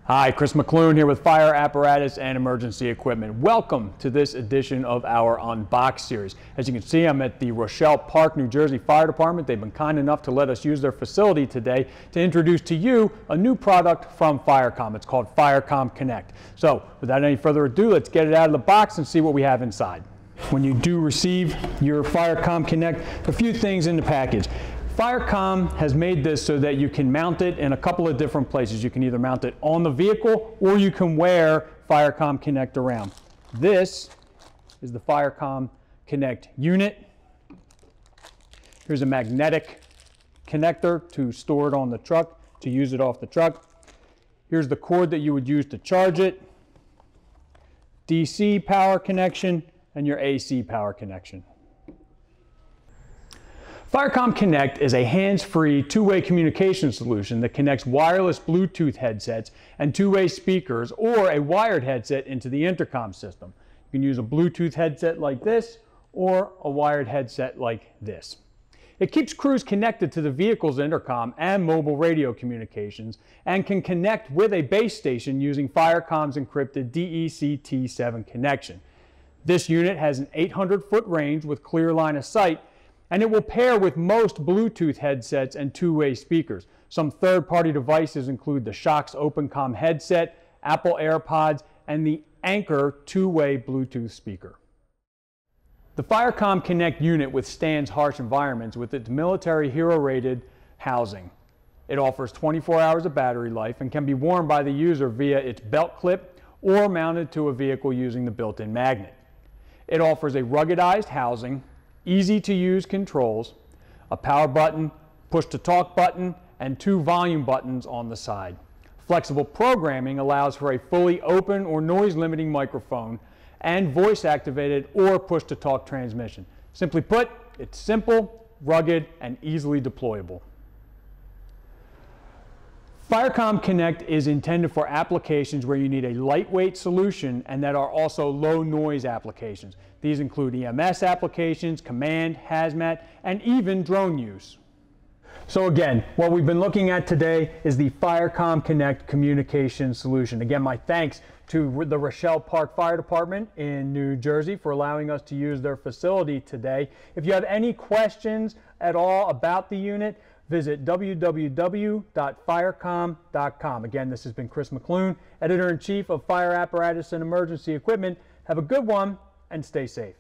Hi, Chris McClune here with Fire Apparatus and Emergency Equipment. Welcome to this edition of our Unbox series. As you can see, I'm at the Rochelle Park, New Jersey Fire Department. They've been kind enough to let us use their facility today to introduce to you a new product from Firecom. It's called Firecom Connect. So without any further ado, let's get it out of the box and see what we have inside. When you do receive your Firecom Connect, a few things in the package. Firecom has made this so that you can mount it in a couple of different places. You can either mount it on the vehicle or you can wear Firecom Connect around. This is the Firecom Connect unit. Here's a magnetic connector to store it on the truck, to use it off the truck. Here's the cord that you would use to charge it, DC power connection, and your AC power connection. Firecom Connect is a hands-free two-way communication solution that connects wireless Bluetooth headsets and two-way speakers or a wired headset into the intercom system. You can use a Bluetooth headset like this or a wired headset like this. It keeps crews connected to the vehicle's intercom and mobile radio communications and can connect with a base station using Firecom's encrypted DECT7 connection. This unit has an 800-foot range with clear line of sight, and it will pair with most Bluetooth headsets and two-way speakers. Some third-party devices include the Shox OpenCom headset, Apple AirPods, and the Anchor two-way Bluetooth speaker. The Firecom Connect unit withstands harsh environments with its military hero-rated housing. It offers 24 hours of battery life and can be worn by the user via its belt clip or mounted to a vehicle using the built-in magnet. It offers a ruggedized housing, easy-to-use controls, a power button, push-to-talk button, and two volume buttons on the side. Flexible programming allows for a fully open or noise-limiting microphone and voice-activated or push-to-talk transmission. Simply put, it's simple, rugged, and easily deployable. Firecom Connect is intended for applications where you need a lightweight solution and that are also low noise applications. These include EMS applications, command, hazmat, and even drone use. So again, what we've been looking at today is the Firecom Connect communication solution. Again, my thanks to the Rochelle Park Fire Department in New Jersey for allowing us to use their facility today. If you have any questions at all about the unit, visit www.firecom.com. Again, this has been Chris McClune, Editor-in-Chief of Fire Apparatus and Emergency Equipment. Have a good one and stay safe.